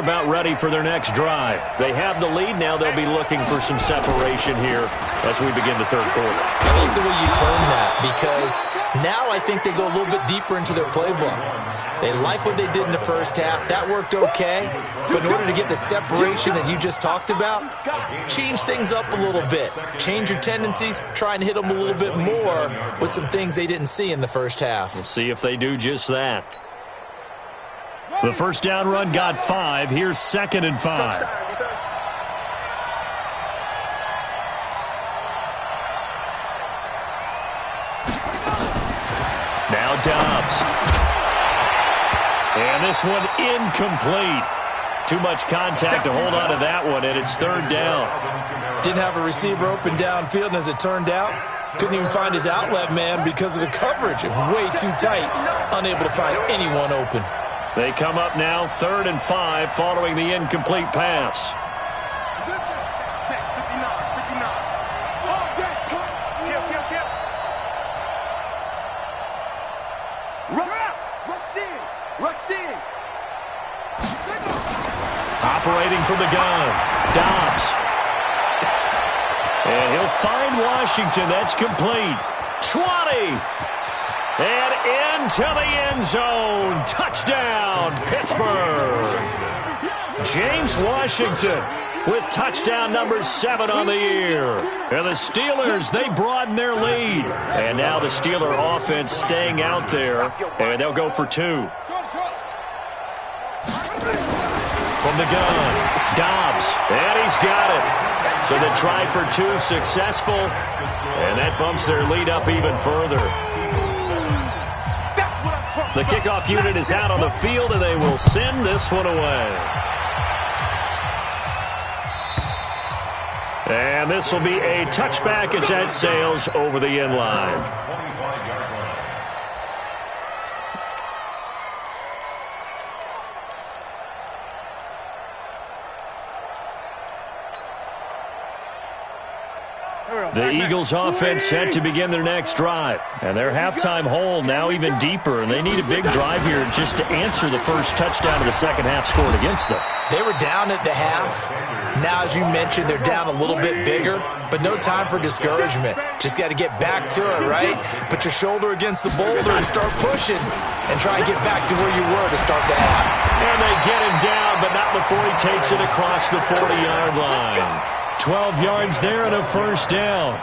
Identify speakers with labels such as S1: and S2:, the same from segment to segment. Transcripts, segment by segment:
S1: about ready for their next drive. They have the lead. Now they'll be looking for some separation here as we begin the third quarter.
S2: I like the way you term that, because now I think they go a little bit deeper into their playbook. They like what they did in the first half. That worked okay. But in order to get the separation that you just talked about, change things up a little bit. Change your tendencies. Try and hit them a little bit more with some things they didn't see in the first half.
S1: We'll see if they do just that. The first down run got 5. Here's 2nd and 5. Now Dobbs. And this one incomplete. Too much contact to hold on to that one, and it's 3rd down.
S2: Didn't have a receiver open downfield, and as it turned out, couldn't even find his outlet man because of the coverage. It was way too tight, unable to find anyone open.
S1: They come up now 3rd and 5 following the incomplete pass. Operating from the gun, Dobbs. And he'll find Washington. That's complete. 20. And into the end zone. Touchdown, Pittsburgh. James Washington with touchdown number 7 on the year. And the Steelers, they broaden their lead. And now the Steeler offense staying out there. And they'll go for 2. From the gun, Dobbs, and he's got it. So the try for 2 successful, and that bumps their lead up even further. The kickoff unit is out on the field, and they will send this one away. And this will be a touchback as that sails over the end line. The Eagles offense set to begin their next drive. And their halftime hole now even deeper. And they need a big drive here just to answer the first touchdown of the second half scored against them.
S2: They were down at the half. Now, as you mentioned, they're down a little bit bigger. But no time for discouragement. Just got to get back to it, right? Put your shoulder against the boulder and start pushing. And try and get back to where you were to start the half.
S1: And they get him down, but not before he takes it across the 40-yard line. 12 yards there and a first down.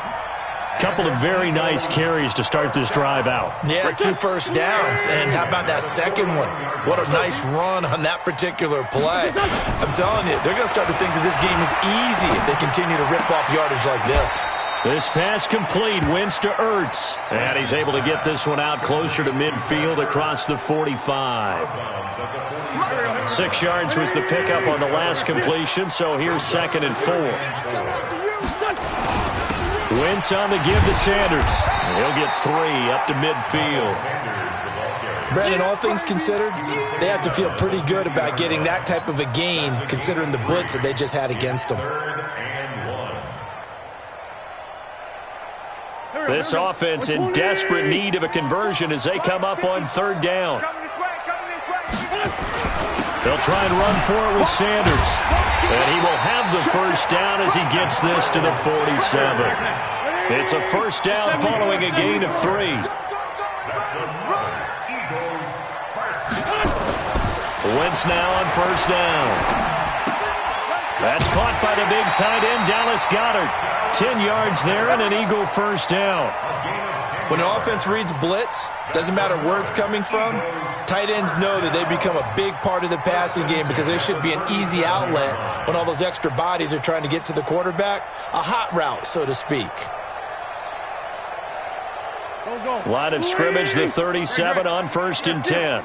S1: Couple of very nice carries to start this drive out.
S2: Yeah, 2 first downs. And how about that second one? What a nice run on that particular play. I'm telling you, they're going to start to think that this game is easy if they continue to rip off yardage like this.
S1: This pass complete. Wins to Ertz. And he's able to get this one out closer to midfield across the 45. 6 yards was the pickup on the last completion, so here's 2nd and 4. Wentz on the give to Sanders. He'll get 3 up to midfield.
S2: Brandon, all things considered, they have to feel pretty good about getting that type of a gain considering the blitz that they just had against them.
S1: This offense in desperate need of a conversion as they come up on 3rd down. They'll try and run for it with Sanders. And he will have the first down as he gets this to the 47. It's a first down following a gain of 3. Wentz now on first down. That's caught by the big tight end, Dallas Goedert. 10 yards there and an Eagle first down.
S2: When the offense reads blitz, doesn't matter where it's coming from, tight ends know that they become a big part of the passing game because there should be an easy outlet when all those extra bodies are trying to get to the quarterback. A hot route, so to speak.
S1: Line of scrimmage, the 37 on 1st and 10.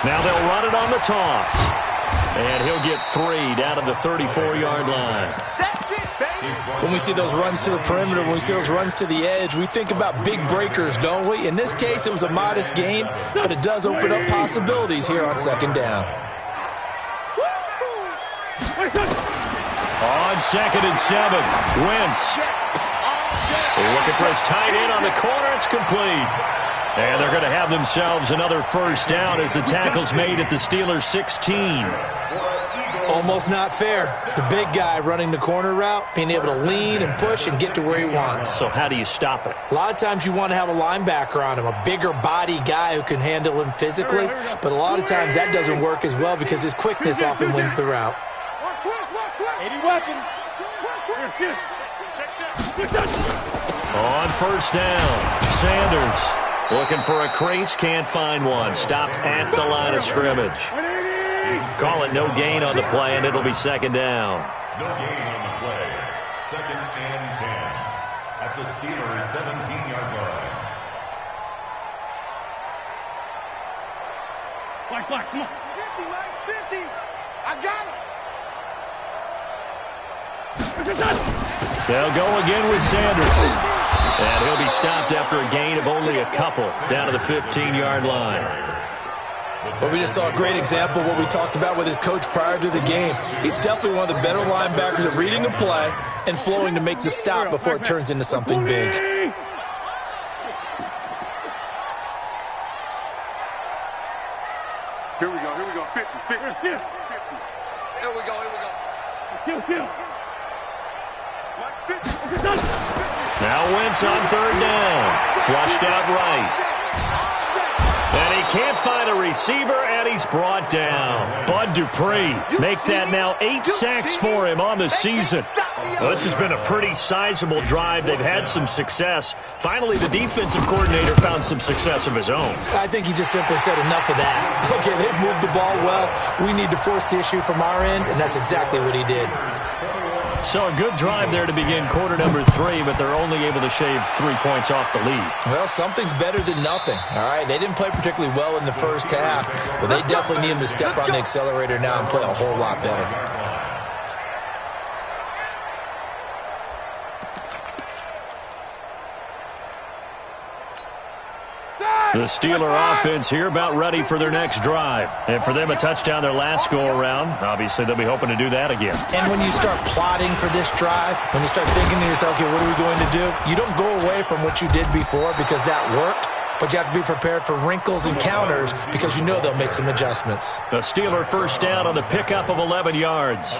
S1: Now they'll run it on the toss. And he'll get 3 down to the 34-yard line.
S2: When we see those runs to the perimeter, when we see those runs to the edge, we think about big breakers, don't we? In this case, it was a modest gain, but it does open up possibilities here on 2nd down.
S1: On 2nd and 7, Wentz. Looking for his tight end on the corner. It's complete. And they're going to have themselves another first down as the tackle's made at the Steelers' 16.
S2: Almost not fair. The big guy running the corner route, being able to lean and push and get to where he wants.
S1: So how do you stop it?
S2: A lot of times you want to have a linebacker on him, a bigger body guy who can handle him physically, but a lot of times that doesn't work as well because his quickness often wins the route.
S1: On first down, Sanders looking for a crease, can't find one. Stopped at the line of scrimmage. Call it no gain on the play, and it'll be second down.
S3: No gain on the play. Second and 10 at the Steelers' 17-yard line.
S4: Black, come on. 50, Mike, 50. I got it.
S1: They'll go again with Sanders. And he'll be stopped after a gain of only a couple down to the 15-yard line.
S2: Well, we just saw a great example of what we talked about with his coach prior to the game. He's definitely one of the better linebackers at reading a play and flowing to make the stop before it turns into something big.
S4: Here we go, 50. Here we go. Kill.
S1: Now Wentz on third down. Flushed out right. And he can't find a receiver, and he's brought down. Bud Dupree make that now 8 sacks for him on the season. Well, this has been a pretty sizable drive. They've had some success. Finally, the defensive coordinator found some success of his own.
S2: I think he just simply said enough of that. Okay, they've moved the ball well. We need to force the issue from our end, and that's exactly what he did.
S1: So a good drive there to begin quarter number 3, but they're only able to shave 3 points off the lead.
S2: Well, something's better than nothing, all right? They didn't play particularly well in the first half, but they definitely need him to step on the accelerator now and play a whole lot better.
S1: The Steeler offense here about ready for their next drive. And for them, a touchdown their last go-around. Obviously, they'll be hoping to do that again.
S2: And when you start plotting for this drive, when you start thinking to yourself, okay, what are we going to do? You don't go away from what you did before because that worked, but you have to be prepared for wrinkles and counters because you know they'll make some adjustments.
S1: The Steeler first down on the pickup of 11 yards.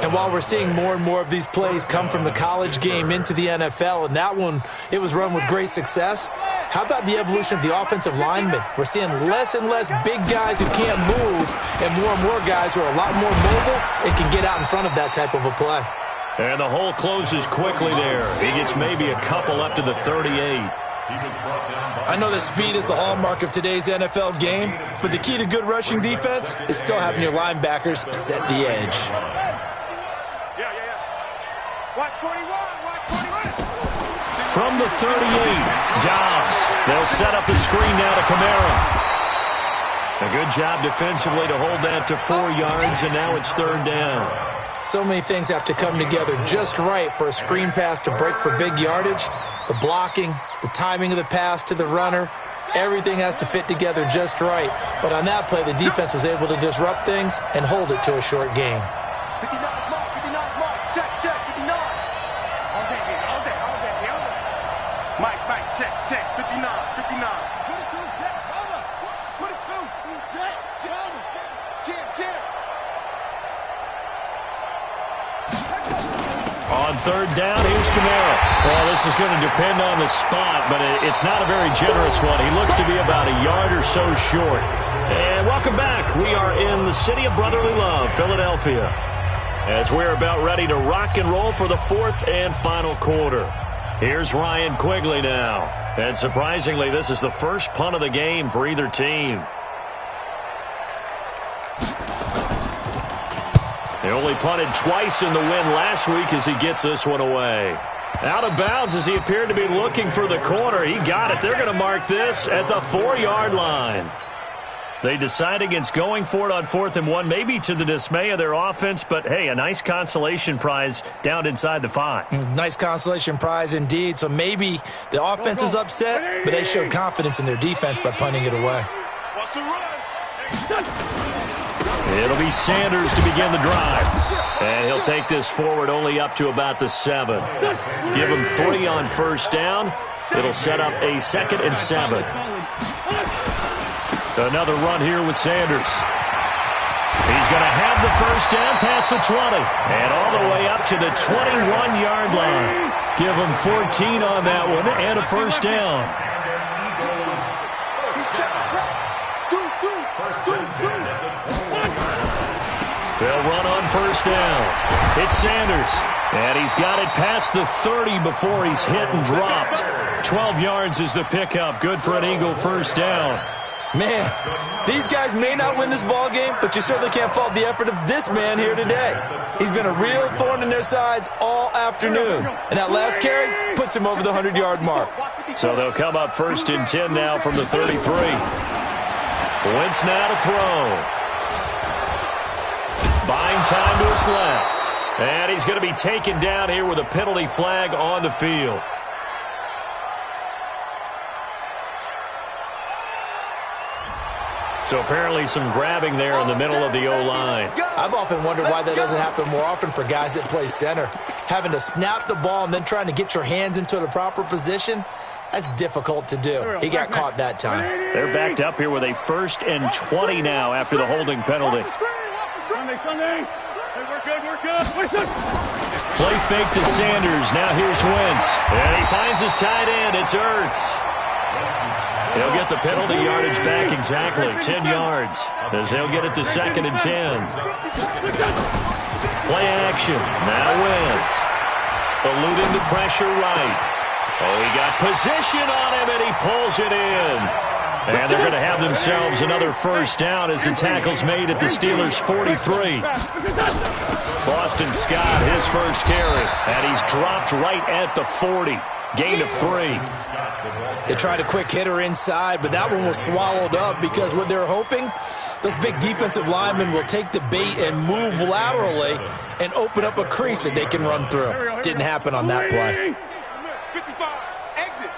S2: And while we're seeing more and more of these plays come from the college game into the NFL, and that one, it was run with great success, how about the evolution of the offensive linemen? We're seeing less and less big guys who can't move and more guys who are a lot more mobile and can get out in front of that type of a play.
S1: And the hole closes quickly there. He gets maybe a couple up to the 38.
S2: I know that speed is the hallmark of today's NFL game, but the key to good rushing defense is still having your linebackers set the edge.
S4: Watch 41.
S1: From the 38, Dobbs. They'll set up the screen now to Kamara. A good job defensively to hold that to 4 yards, and now it's third down.
S2: So many things have to come together just right for a screen pass to break for big yardage. The blocking, the timing of the pass to the runner, everything has to fit together just right. But on that play, the defense was able to disrupt things and hold it to a short game.
S4: 59 mark, check, 59. All day. Mike, check, 59. 22, check, over. 22, check, over. Check.
S1: On third down, here's Kamara. Well, this is going to depend on the spot, but it's not a very generous one. He looks to be about a yard or so short. And welcome back. We are in the city of brotherly love, Philadelphia, as we're about ready to rock and roll for the fourth and final quarter. Here's Ryan Quigley now. And surprisingly, this is the first punt of the game for either team. They only punted twice in the win last week as he gets this one away. Out of bounds as he appeared to be looking for the corner. He got it. They're going to mark this at the 4-yard line. They decide against going for it on 4th and 1, maybe to the dismay of their offense, but hey, a nice consolation prize down inside the 5.
S2: Nice consolation prize indeed. So maybe the offense is upset, but they showed confidence in their defense by punting it away.
S1: It'll be Sanders to begin the drive. And he'll take this forward only up to about the 7. Give him 3 on first down. It'll set up a 2nd and 7. Another run here with Sanders. He's going to have the first down past the 20. And all the way up to the 21-yard line. Give him 14 on that one and a first down. They'll run on first down. It's Sanders. And he's got it past the 30 before he's hit and dropped. 12 yards is the pickup. Good for an Eagle first down.
S2: Man, these guys may not win this ball game, but you certainly can't fault the effort of this man here today. He's been a real thorn in their sides all afternoon. And that last carry puts him over the 100-yard mark.
S1: So they'll come up first and 10 now from the 33. Wentz now to throw. Buying time to his left. And he's going to be taken down here with a penalty flag on the field. So apparently some grabbing there in the middle of the O-line.
S2: I've often wondered why that doesn't happen more often for guys that play center. Having to snap the ball and then trying to get your hands into the proper position, that's difficult to do. He got caught that time.
S1: They're backed up here with a 1st and 20 now after the holding penalty. Play fake to Sanders. Now here's Wentz. And he finds his tight end. It's Ertz. He'll get the penalty yardage back exactly, 10 yards, as they'll get it to 2nd and 10. Play action. Now Wentz. Eluding the pressure right. Oh, he got position on him, and he pulls it in. And they're going to have themselves another first down as the tackle's made at the Steelers' 43. Boston Scott, his first carry, and he's dropped right at the 40. Gain of 3.
S2: They tried a quick hitter inside, but that one was swallowed up because what they're hoping, those big defensive linemen will take the bait and move laterally and open up a crease that they can run through. Didn't happen on that play.
S4: 55. Exit.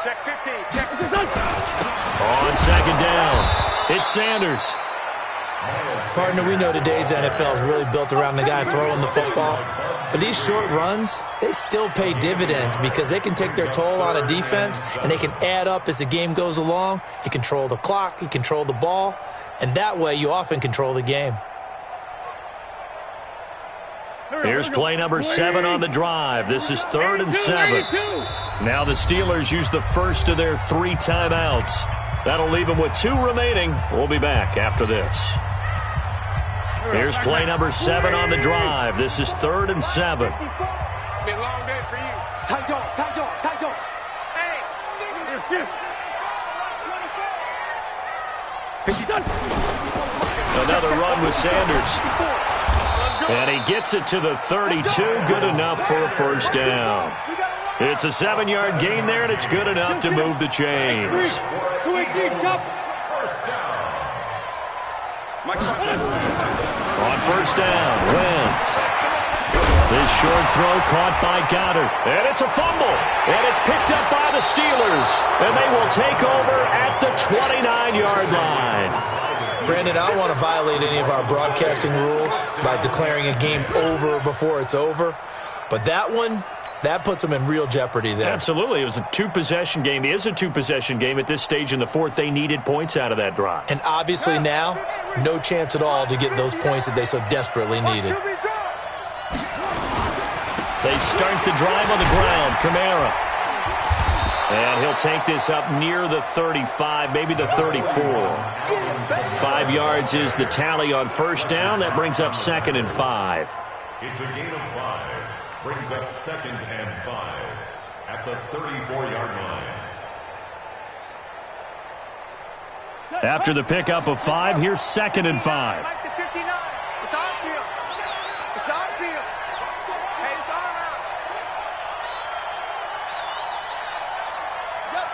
S4: Check 15. Check 15.
S1: On 2nd down, it's Sanders.
S2: Partner, we know today's NFL is really built around the guy throwing the football. But these short runs, they still pay dividends because they can take their toll on a defense and they can add up as the game goes along. You control the clock, you control the ball, and that way you often control the game.
S1: Here's play number 7 on the drive. This is 3rd and 7. Now the Steelers use the first of their 3 timeouts. That'll leave them with 2 remaining. We'll be back after this. Here's play number 7 on the drive. This is 3rd and 7.
S4: It's been a long day for you. Tight dog. Hey.
S1: Another run with Sanders. And he gets it to the 32. Good enough for a first down. It's a 7-yard gain there, and it's good enough to move the chains.
S4: 2-18, chop. First down.
S1: On first down, Wentz. This short throw caught by Goddard. And it's a fumble. And it's picked up by the Steelers. And they will take over at the 29-yard line.
S2: Brandon, I don't want to violate any of our broadcasting rules by declaring a game over before it's over. But that one, that puts them in real jeopardy there.
S1: Absolutely. It was a 2-possession game. It is a 2-possession game at this stage in the 4th. They needed points out of that drive.
S2: And obviously now, no chance at all to get those points that they so desperately needed.
S1: They start the drive on the ground. Kamara. And he'll take this up near the 35, maybe the 34. 5 yards is the tally on first down. That brings up 2nd and 5.
S3: It's a gain of 5. Brings up 2nd and 5 at the 34-yard line.
S1: After the pickup of 5, here's 2nd and 5.
S4: It's our field. It's our field. Hey, it's our house.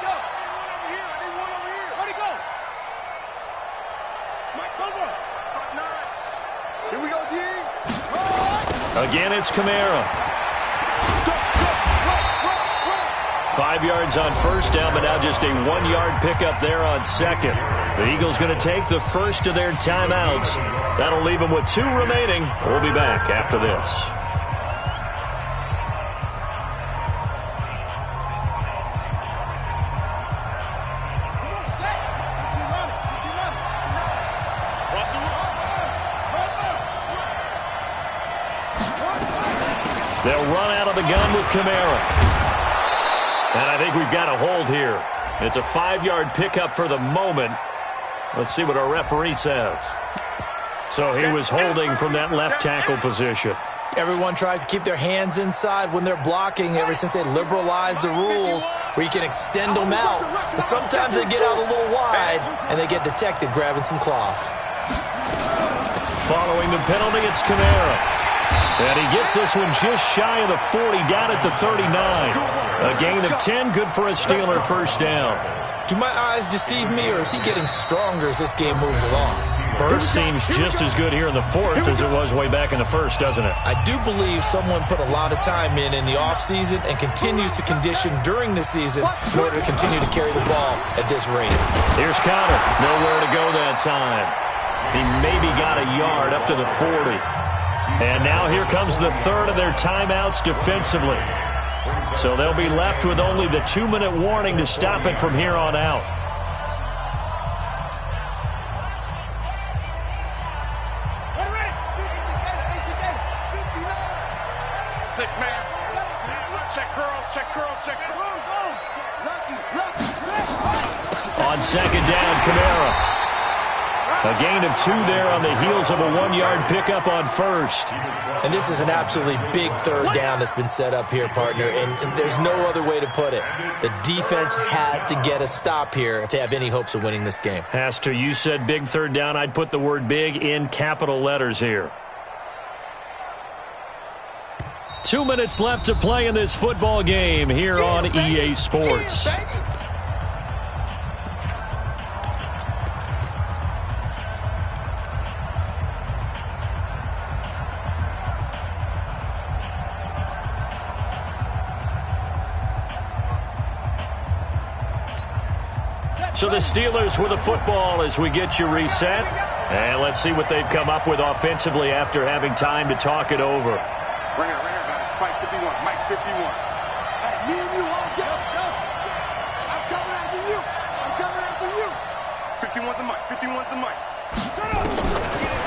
S4: Go. I need one over here. Where'd he go? Mike, over. 9. Here we go, D.
S1: Again, it's Kamara. 5 yards on first down, but now just a 1-yard pickup there on 2nd. The Eagles going to take the first of their timeouts. That'll leave them with 2 remaining. We'll be back after this. They'll run out of the gun with Kamara. And I think we've got a hold here. It's a 5-yard pickup for the moment. Let's see what our referee says. So he was holding from that left tackle position.
S2: Everyone tries to keep their hands inside when they're blocking ever since they liberalized the rules where you can extend them out. But sometimes they get out a little wide and they get detected grabbing some cloth.
S1: Following the penalty, it's Kamara. And he gets this one just shy of the 40, down at the 39. A gain of 10, good for a Steeler first down.
S2: Do my eyes deceive me, or is he getting stronger as this game moves along?
S1: Burst seems just as good here in the fourth as it was way back in the first, doesn't it?
S2: I do believe someone put a lot of time in the offseason and continues to condition during the season in order to continue to carry the ball at this rate.
S1: Here's Conner. Nowhere to go that time. He maybe got a yard up to the 40. And now here comes the third of their timeouts defensively. So they'll be left with only the 2-minute warning to stop it from here on out.
S4: Six man. Check curls, check curls, check curls.
S1: On second down, Kamara. A gain of 2 there on the heels of a 1-yard pickup on first.
S2: And this is an absolutely big third down that's been set up here, partner, and there's no other way to put it. The defense has to get a stop here if they have any hopes of winning this game.
S1: Has to. You said big third down. I'd put the word big in capital letters here. 2 minutes left to play in this football game here on EA Sports. So the Steelers with the football as we get you reset. And let's see what they've come up with offensively after having time to talk it over.
S4: Right here, guys. Mike 51. Mike 51. Hey, me and you, go. I'm coming after you. I'm coming after you. 51's the mic. 51's the mic.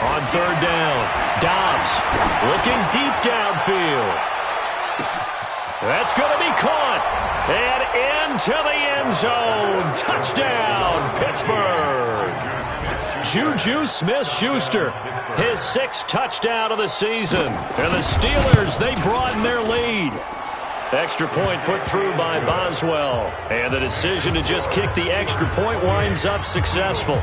S1: On third down, Dobbs looking deep downfield. That's going to be caught. And into the end zone. Touchdown, Pittsburgh. Juju Smith-Schuster, his 6th touchdown of the season. And the Steelers, they broaden their lead. Extra point put through by Boswell. And the decision to just kick the extra point winds up successful.